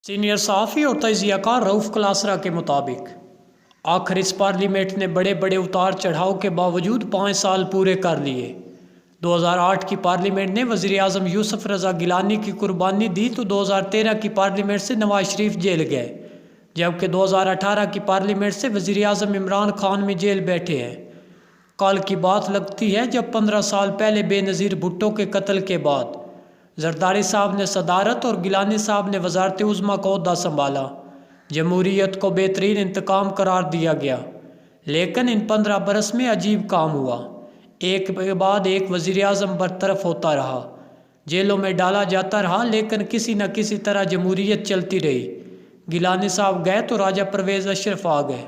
Senior सहाफ़ी और तजिया कार रऊफ़ क्लासरा के मुताबिक आखिर इस पार्लियामेंट ने बड़े बड़े उतार चढ़ाव के बावजूद 5 साल पूरे कर लिए। 2008 की पार्लियामेंट ने वज़ीर आज़म यूसुफ रज़ा गिलानी की कुर्बानी दी तो 2013 की पार्लियामेंट से नवाज शरीफ जेल गए, जबकि 2018 की पार्लियामेंट से वज़ीर आज़म इमरान खान में जेल बैठे हैं। कल की बात लगती है जब 15 साल पहले बेनज़ीर भुट्टो के कत्ल के बाद जरदारी साहब ने सदारत और गिलानी साहब ने वज़ारत उज़्मा का ओहदा संभाला। जमहूरियत को बेहतरीन इंतकाम करार दिया गया, लेकिन इन 15 बरस में अजीब काम हुआ। एक के बाद एक वज़ीर आज़म बरतरफ होता रहा, जेलों में डाला जाता रहा, लेकिन किसी न किसी तरह जमहूरियत चलती रही। गिलानी साहब गए तो राजा परवेज़ अशरफ आ गए।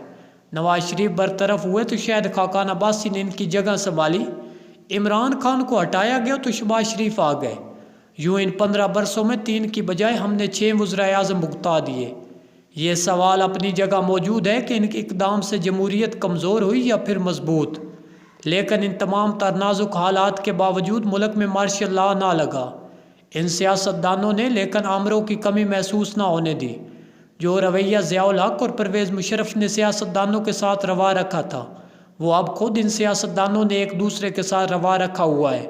नवाज शरीफ बरतरफ हुए तो शायद खाकान अब्बासी ने इनकी जगह संभाली। इमरान खान को हटाया गया तो शहबाज शरीफ आ गए। यूँ इन 15 बरसों में 3 की बजाय हमने 6 वज़ीर आज़म भुगता दिए। ये सवाल अपनी जगह मौजूद है कि इनके इक़दाम से जमहूरियत कमज़ोर हुई या फिर मजबूत, लेकिन इन तमाम नाजुक हालात के बावजूद मुल्क में मार्शल लॉ ना लगा। इन सियासतदानों ने लेकिन आमरों की कमी महसूस ना होने दी। जो रवैया ज़ियाउल हक और परवेज़ मुशर्रफ ने सियासतदानों के साथ रवा रखा था, वो अब खुद इन सियासतदानों ने एक दूसरे के साथ रवा रखा हुआ है।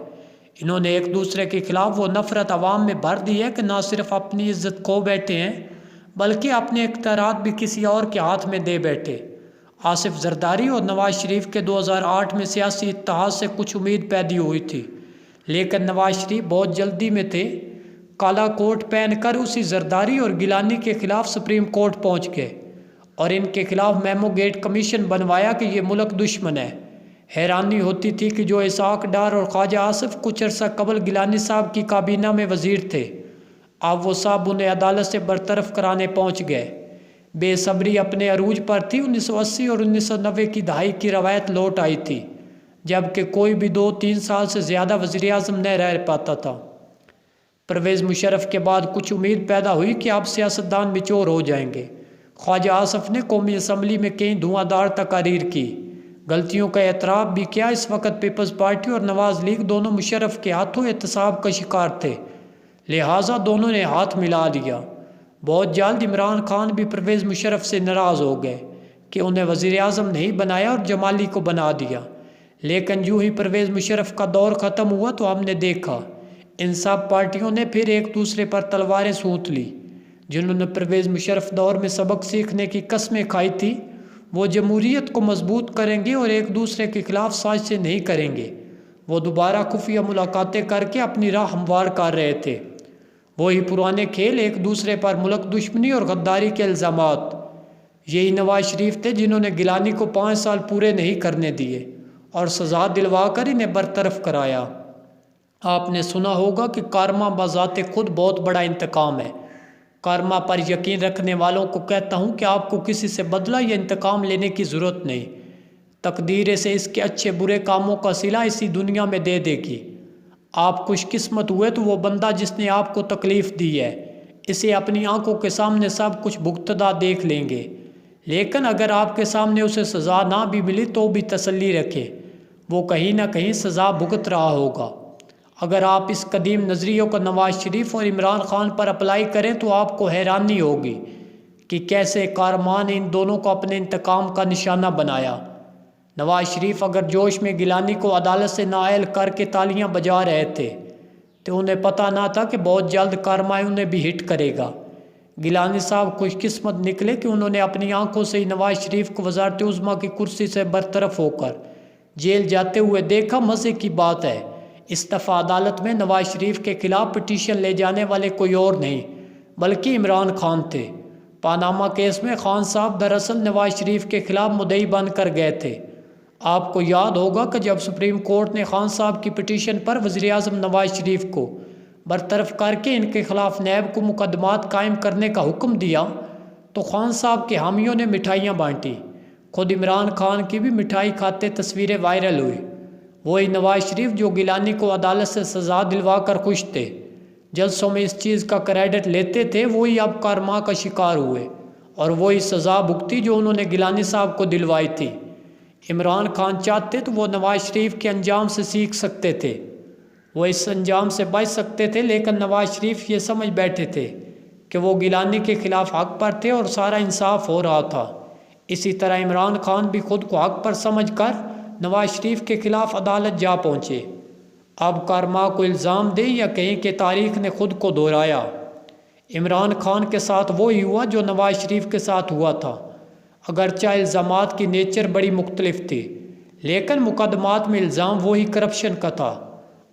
इन्होंने एक दूसरे के खिलाफ वो नफ़रत अवाम में भर दी है कि ना सिर्फ अपनी इज्जत खो बैठे हैं, बल्कि अपने इख्तियारात भी किसी और के हाथ में दे बैठे। आसिफ जरदारी और नवाज शरीफ के 2008 में सियासी इत्तेहाद से कुछ उम्मीद पैदा हुई थी, लेकिन नवाज शरीफ बहुत जल्दी में थे। काला कोट पहनकर उसी जरदारी और गिलानी के खिलाफ सुप्रीम कोर्ट पहुंच गए और इनके खिलाफ मेमो गेट कमीशन बनवाया कि ये मुल्क दुश्मन है। हैरानी होती थी कि जो इसाक डार और ख्वाजा आसिफ कुछ अर्सा कबल गिलानी साहब की काबीना में वज़ीर थे, अब वो साहब उन्हें अदालत से बरतरफ कराने पहुंच गए। बेसब्री अपने अरूज पर थी। 1980 और 1990 की दहाई की रवायत लौट आई थी, जबकि कोई भी 2-3 साल से ज़्यादा वज़ीर आज़म न रह पाता था। परवेज़ मुशर्रफ के बाद कुछ उम्मीद पैदा हुई कि अब सियासतदान मिचोर हो जाएंगे। ख्वाजा आसिफ ने कौमी असम्बली में कई धुआंधार तकारीर की, गलतियों का एतराफ़ भी किया। इस वक्त पीपल्स पार्टी और नवाज लीग दोनों मुशर्रफ के हाथों एहतसाब का शिकार थे, लिहाजा दोनों ने हाथ मिला लिया। बहुत जल्द इमरान खान भी परवेज़ मुशर्रफ से नाराज़ हो गए कि उन्हें वज़ीर आज़म नहीं बनाया और जमाली को बना दिया। लेकिन यूँ ही परवेज़ मुशर्रफ का दौर ख़त्म हुआ तो हमने देखा इन सब पार्टियों ने फिर एक दूसरे पर तलवारें सूंट ली। जिन्होंने परवेज़ मुशर्रफ दौर में सबक सीखने की कस्में खाई थी, वो जमहूरियत को मजबूत करेंगे और एक दूसरे के खिलाफ साजिशें नहीं करेंगे। वो दोबारा खुफिया मुलाकातें करके अपनी राह हमवार कर रहे थे। वही पुराने खेल, एक दूसरे पर मुल्क दुश्मनी और गद्दारी के इल्ज़ामात। यही नवाज शरीफ थे जिन्होंने गिलानी को 5 साल पूरे नहीं करने दिए और सज़ा दिलवा कर इन्हें बरतरफ कराया। आपने सुना होगा कि कारमा बज़ाते खुद बहुत बड़ा इंतकाम है। कारमा पर यकीन रखने वालों को कहता हूँ कि आपको किसी से बदला या इंतकाम लेने की ज़रूरत नहीं। तकदीर से इसके अच्छे बुरे कामों का सिला इसी दुनिया में दे देगी। आप खुशकिस्मत हुए तो वो बंदा जिसने आपको तकलीफ़ दी है, इसे अपनी आंखों के सामने सब कुछ भुगतदा देख लेंगे। लेकिन अगर आपके सामने उसे सज़ा ना भी मिली तो भी तसल्ली रखें, वो कहीं ना कहीं सज़ा भुगत रहा होगा। अगर आप इस कदीम नज़रियों को नवाज शरीफ और इमरान खान पर अप्लाई करें तो आपको हैरानी होगी कि कैसे कारमान ने इन दोनों को अपने इंतकाम का निशाना बनाया। नवाज शरीफ अगर जोश में गिलानी को अदालत से नाअहल करके तालियां बजा रहे थे तो उन्हें पता ना था कि बहुत जल्द कारमाई उन्हें भी हिट करेगा। गिलानी साहब खुशकिस्मत निकले कि उन्होंने अपनी आंखों से ही नवाज शरीफ को वज़ारत उज़्मा की कुर्सी से बरतरफ होकर जेल जाते हुए देखा। मज़े की बात है, इस दफ़ा अदालत में नवाज शरीफ के खिलाफ पिटीशन ले जाने वाले कोई और नहीं बल्कि इमरान खान थे। पानामा केस में खान साहब दरअसल नवाज शरीफ के खिलाफ मुद्दई बनकर गए थे। आपको याद होगा कि जब सुप्रीम कोर्ट ने खान साहब की पिटीशन पर वज़ीर आज़म नवाज शरीफ को बरतरफ करके इनके खिलाफ नैब को मुकदमात कायम करने का हुक्म दिया तो खान साहब के हामियों ने मिठाइयाँ बांटी। खुद इमरान खान की भी मिठाई खाते तस्वीरें वायरल हुई। वही नवाज शरीफ जो गिलानी को अदालत से सज़ा दिलवा कर खुश थे, जलसों में इस चीज़ का क्रेडिट लेते थे, वही अब कारमा का शिकार हुए और वही सज़ा भुगती जो उन्होंने गिलानी साहब को दिलवाई थी। इमरान खान चाहते तो वो नवाज शरीफ के अंजाम से सीख सकते थे, वो इस अंजाम से बच सकते थे, लेकिन नवाज शरीफ ये समझ बैठे थे کہ وہ گیلانی کے خلاف حق پر تھے اور سارا انصاف ہو رہا تھا۔ اسی طرح عمران خان بھی خود کو حق پر سمجھ کر نواز شریف کے خلاف عدالت جا پہنچے۔ اب کارما کو الزام دے یا کہیں کہ تاریخ نے خود کو دہرایا، عمران خان کے ساتھ وہی ہوا جو نواز شریف کے ساتھ ہوا تھا۔ اگرچہ الزامات کی نیچر بڑی مختلف تھی، لیکن مقدمات میں الزام وہی کرپشن کا تھا۔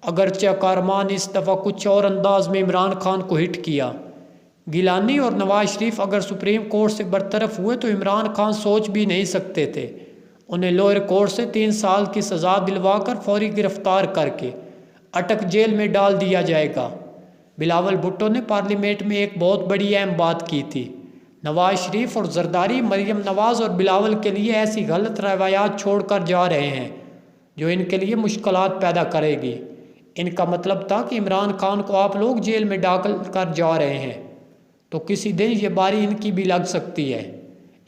اگرچہ کارما نے اس دفعہ کچھ اور انداز میں عمران خان کو ہٹ کیا۔ گیلانی اور نواز شریف اگر سپریم کورٹ سے برطرف ہوئے تو عمران خان سوچ بھی نہیں سکتے تھے انہیں لوئر کورٹ سے 3 سال کی سزا دلوا کر فوری گرفتار کر کے اٹک جیل میں ڈال دیا جائے گا۔ بلاول بھٹو نے پارلیمنٹ میں ایک بہت بڑی اہم بات کی تھی۔ نواز شریف اور زرداری مریم نواز اور بلاول کے لیے ایسی غلط روایات چھوڑ کر جا رہے ہیں جو ان کے لیے مشکلات پیدا کرے گی۔ ان کا مطلب تھا کہ عمران خان کو آپ لوگ جیل میں ڈال کر جا رہے ہیں تو کسی دن یہ باری ان کی بھی لگ سکتی ہے۔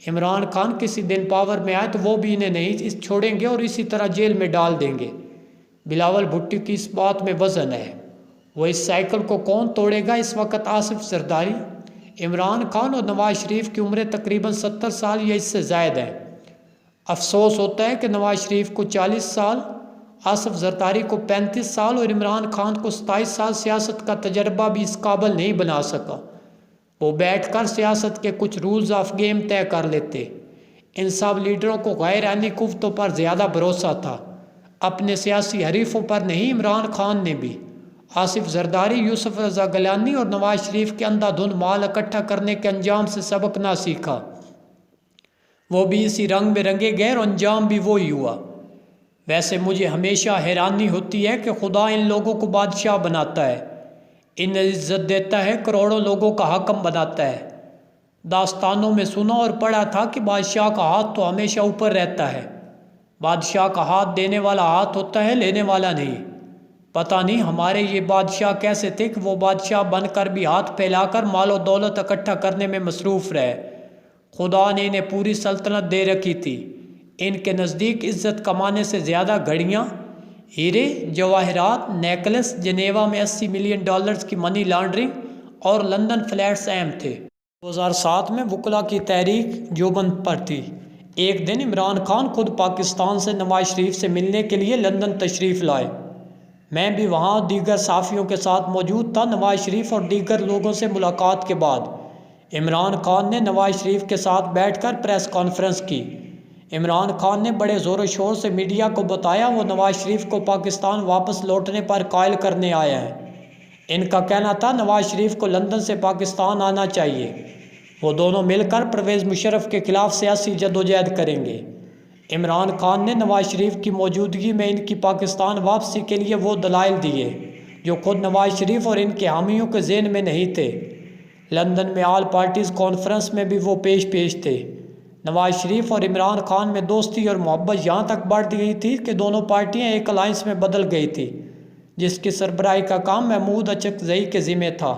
عمران خان کسی دن پاور میں آئے تو وہ بھی انہیں نہیں چھوڑیں گے اور اسی طرح جیل میں ڈال دیں گے۔ بلاول بھٹو کی اس بات میں وزن ہے۔ وہ اس سائیکل کو کون توڑے گا؟ اس وقت آصف زرداری، عمران خان اور نواز شریف کی عمریں تقریباً 70 سال یا اس سے زائد ہیں۔ افسوس ہوتا ہے کہ نواز شریف کو 40 سال، آصف زرداری کو 35 سال اور عمران خان کو 27 سال سیاست کا تجربہ بھی اس قابل نہیں بنا سکا وہ بیٹھ کر سیاست کے کچھ رولز آف گیم طے کر لیتے۔ ان سب لیڈروں کو غیر آئینی قوتوں پر زیادہ بھروسہ تھا، اپنے سیاسی حریفوں پر نہیں۔ عمران خان نے بھی آصف زرداری، یوسف رضا گیلانی اور نواز شریف کے اندھا دھند مال اکٹھا کرنے کے انجام سے سبق نہ سیکھا۔ وہ بھی اسی رنگ میں رنگے گئے اور انجام بھی وہی ہوا۔ ویسے مجھے ہمیشہ حیرانی ہوتی ہے کہ خدا ان لوگوں کو بادشاہ بناتا ہے، انہیں عزت دیتا ہے، کروڑوں لوگوں کا حاکم بناتا ہے۔ داستانوں میں سنا اور پڑھا تھا کہ بادشاہ کا ہاتھ تو ہمیشہ اوپر رہتا ہے، بادشاہ کا ہاتھ دینے والا ہاتھ ہوتا ہے، لینے والا نہیں۔ پتہ نہیں ہمارے یہ بادشاہ کیسے تھے کہ وہ بادشاہ بن کر بھی ہاتھ پھیلا کر مال و دولت اکٹھا کرنے میں مصروف رہے۔ خدا نے انہیں پوری سلطنت دے رکھی تھی۔ ان کے نزدیک عزت کمانے سے زیادہ گھڑیاں، ہیرے، جواہرات، نیکلس، جنیوا میں $80 ملین کی منی لانڈرنگ اور لندن فلیٹس اہم تھے۔ 2007 میں وکلا کی تحریک جو بند پر تھی۔ ایک دن عمران خان خود پاکستان سے نواز شریف سے ملنے کے لیے لندن تشریف لائے۔ میں بھی وہاں دیگر صحافیوں کے ساتھ موجود تھا۔ نواز شریف اور دیگر لوگوں سے ملاقات کے بعد عمران خان نے نواز شریف کے ساتھ بیٹھ کر پریس کانفرنس کی۔ عمران خان نے بڑے زور و شور سے میڈیا کو بتایا وہ نواز شریف کو پاکستان واپس لوٹنے پر قائل کرنے آئے ہیں۔ ان کا کہنا تھا نواز شریف کو لندن سے پاکستان آنا چاہیے، وہ دونوں مل کر پرویز مشرف کے خلاف سیاسی جدوجہد کریں گے۔ عمران خان نے نواز شریف کی موجودگی میں ان کی پاکستان واپسی کے لیے وہ دلائل دیے جو خود نواز شریف اور ان کے حامیوں کے ذہن میں نہیں تھے۔ لندن میں آل پارٹیز کانفرنس میں بھی وہ پیش تھے۔ نواز شریف اور عمران خان میں دوستی اور محبت یہاں تک بڑھ گئی تھی کہ دونوں پارٹیاں ایک الائنس میں بدل گئی تھی جس کی سربراہی کا کام محمود اچکزئی کے ذمہ تھا۔